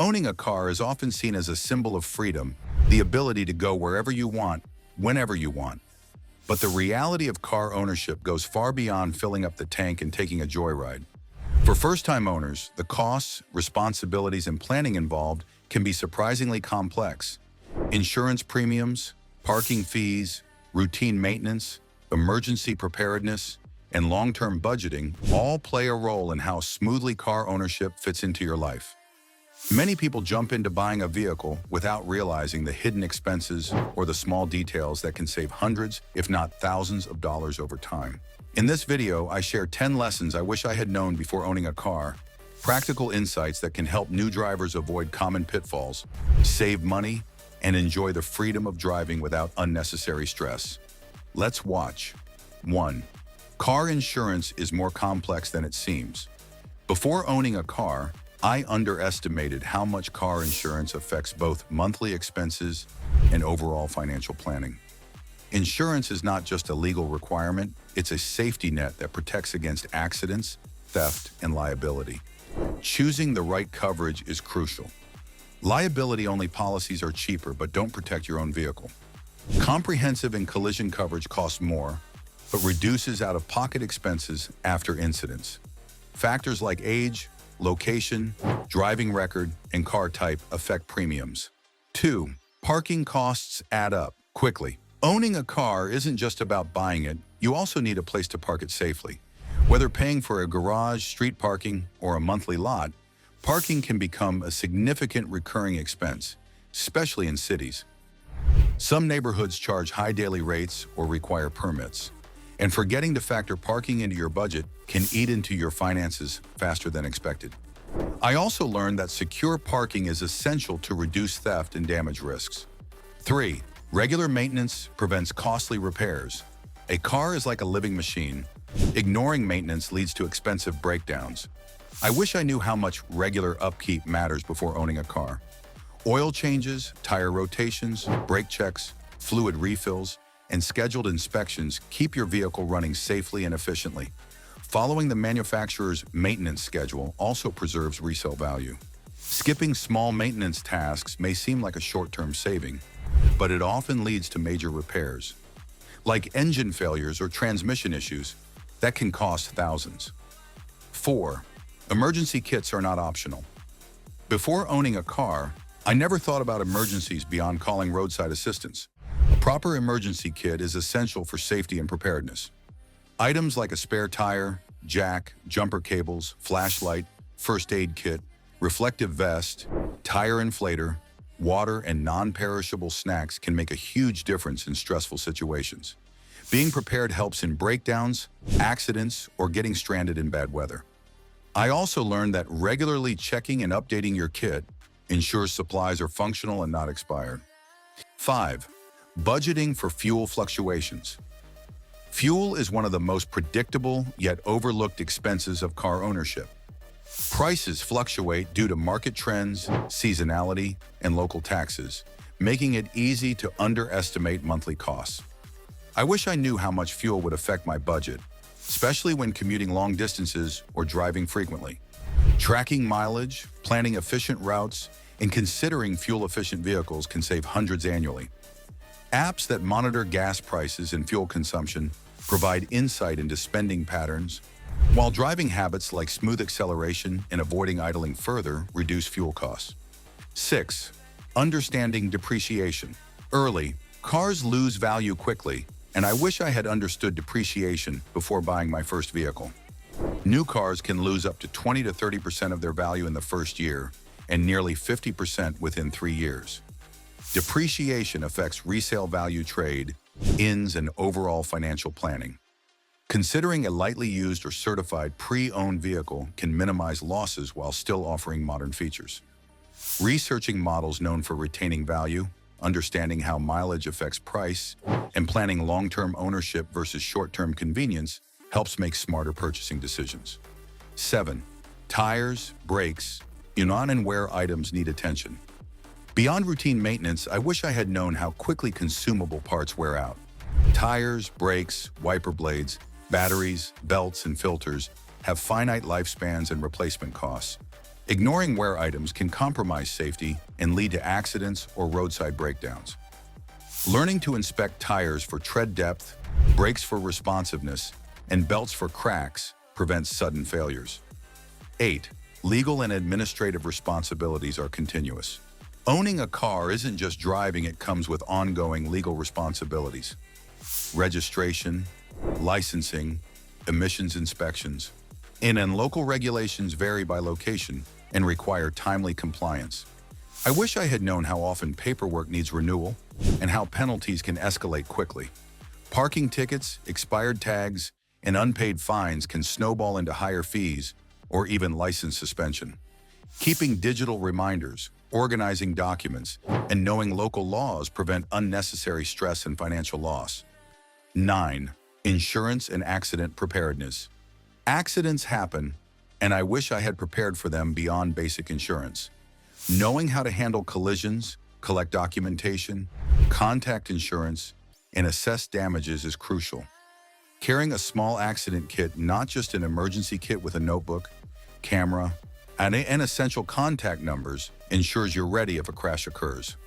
Owning a car is often seen as a symbol of freedom, the ability to go wherever you want, whenever you want. But the reality of car ownership goes far beyond filling up the tank and taking a joyride. For first-time owners, the costs, responsibilities, and planning involved can be surprisingly complex. Insurance premiums, parking fees, routine maintenance, emergency preparedness, and long-term budgeting all play a role in how smoothly car ownership fits into your life. Many people jump into buying a vehicle without realizing the hidden expenses or the small details that can save hundreds, if not thousands of dollars over time. In this video, I share 10 lessons I wish I had known before owning a car, practical insights that can help new drivers avoid common pitfalls, save money, and enjoy the freedom of driving without unnecessary stress. Let's watch. 1. Car insurance is more complex than it seems. Before owning a car, I underestimated how much car insurance affects both monthly expenses and overall financial planning. Insurance is not just a legal requirement, it's a safety net that protects against accidents, theft, and liability. Choosing the right coverage is crucial. Liability-only policies are cheaper but don't protect your own vehicle. Comprehensive and collision coverage costs more, but reduces out-of-pocket expenses after incidents. Factors like age, location, driving record, and car type affect premiums. 2. Parking costs add up quickly. Owning a car isn't just about buying it, you also need a place to park it safely. Whether paying for a garage, street parking, or a monthly lot, parking can become a significant recurring expense, especially in cities. Some neighborhoods charge high daily rates or require permits, and forgetting to factor parking into your budget can eat into your finances faster than expected. I also learned that secure parking is essential to reduce theft and damage risks. 3. Regular maintenance prevents costly repairs. A car is like a living machine. Ignoring maintenance leads to expensive breakdowns. I wish I knew how much regular upkeep matters before owning a car. Oil changes, tire rotations, brake checks, fluid refills, and scheduled inspections keep your vehicle running safely and efficiently. Following the manufacturer's maintenance schedule also preserves resale value. Skipping small maintenance tasks may seem like a short-term saving, but it often leads to major repairs, like engine failures or transmission issues that can cost thousands. 4. Emergency kits are not optional. Before owning a car, I never thought about emergencies beyond calling roadside assistance. A proper emergency kit is essential for safety and preparedness. Items like a spare tire, jack, jumper cables, flashlight, first aid kit, reflective vest, tire inflator, water, and non-perishable snacks can make a huge difference in stressful situations. Being prepared helps in breakdowns, accidents, or getting stranded in bad weather. I also learned that regularly checking and updating your kit ensures supplies are functional and not expired. 5. Budgeting for fuel fluctuations. Fuel is one of the most predictable yet overlooked expenses of car ownership. Prices fluctuate due to market trends, seasonality, and local taxes, making it easy to underestimate monthly costs. I wish I knew how much fuel would affect my budget, especially when commuting long distances or driving frequently. Tracking mileage, planning efficient routes, and considering fuel-efficient vehicles can save hundreds annually. Apps that monitor gas prices and fuel consumption provide insight into spending patterns, while driving habits like smooth acceleration and avoiding idling further reduce fuel costs. 6. Understanding depreciation. Early, cars lose value quickly, and I wish I had understood depreciation before buying my first vehicle. New cars can lose up to 20 to 30% of their value in the first year, and nearly 50% within 3 years. Depreciation affects resale value trade, ins, and overall financial planning. Considering a lightly used or certified pre-owned vehicle can minimize losses while still offering modern features. Researching models known for retaining value, understanding how mileage affects price, and planning long-term ownership versus short-term convenience helps make smarter purchasing decisions. 7. Tires, brakes, on and wear items need attention. Beyond routine maintenance, I wish I had known how quickly consumable parts wear out. Tires, brakes, wiper blades, batteries, belts, and filters have finite lifespans and replacement costs. Ignoring wear items can compromise safety and lead to accidents or roadside breakdowns. Learning to inspect tires for tread depth, brakes for responsiveness, and belts for cracks prevents sudden failures. 8. Legal and administrative responsibilities are continuous. Owning a car isn't just driving, it comes with ongoing legal responsibilities. Registration, licensing, emissions inspections, and local regulations vary by location and require timely compliance. I wish I had known how often paperwork needs renewal and how penalties can escalate quickly. Parking tickets, expired tags, and unpaid fines can snowball into higher fees or even license suspension. Keeping digital reminders, organizing documents, and knowing local laws prevent unnecessary stress and financial loss. 9. Insurance and accident preparedness. Accidents happen, and I wish I had prepared for them beyond basic insurance. Knowing how to handle collisions, collect documentation, contact insurance, and assess damages is crucial. Carrying a small accident kit, not just an emergency kit with a notebook, camera, and essential contact numbers, ensures you're ready if a crash occurs.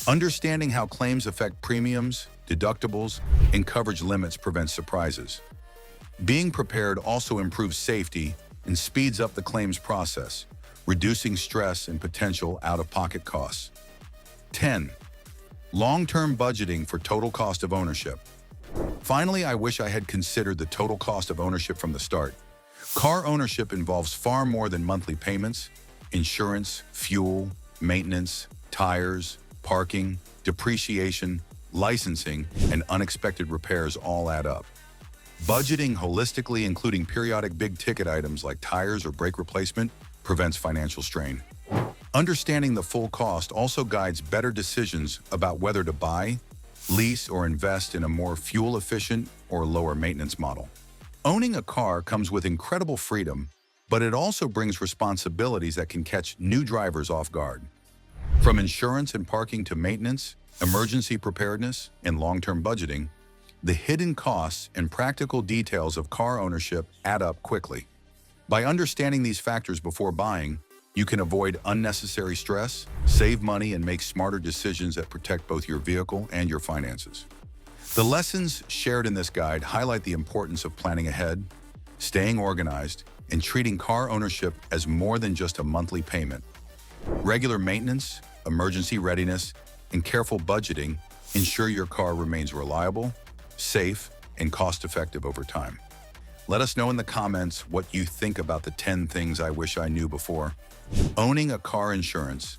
Understanding how claims affect premiums, deductibles, and coverage limits prevents surprises. Being prepared also improves safety and speeds up the claims process, reducing stress and potential out-of-pocket costs. 10. Long-term budgeting for total cost of ownership. Finally, I wish I had considered the total cost of ownership from the start. Car ownership involves far more than monthly payments. Insurance, fuel, maintenance, tires, parking, depreciation, licensing, and unexpected repairs all add up. Budgeting holistically, including periodic big-ticket items like tires or brake replacement, prevents financial strain. Understanding the full cost also guides better decisions about whether to buy, lease, or invest in a more fuel-efficient or lower-maintenance model. Owning a car comes with incredible freedom, but it also brings responsibilities that can catch new drivers off guard. From insurance and parking to maintenance, emergency preparedness, and long-term budgeting, the hidden costs and practical details of car ownership add up quickly. By understanding these factors before buying, you can avoid unnecessary stress, save money, and make smarter decisions that protect both your vehicle and your finances. The lessons shared in this guide highlight the importance of planning ahead, staying organized, and treating car ownership as more than just a monthly payment. Regular maintenance, emergency readiness, and careful budgeting ensure your car remains reliable, safe, and cost-effective over time. Let us know in the comments what you think about the 10 things I wish I knew before. Owning a car, insurance,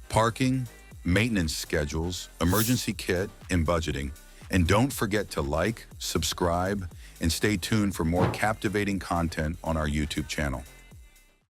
parking, maintenance schedules, emergency kit, and budgeting. And don't forget to like, subscribe, and stay tuned for more captivating content on our YouTube channel.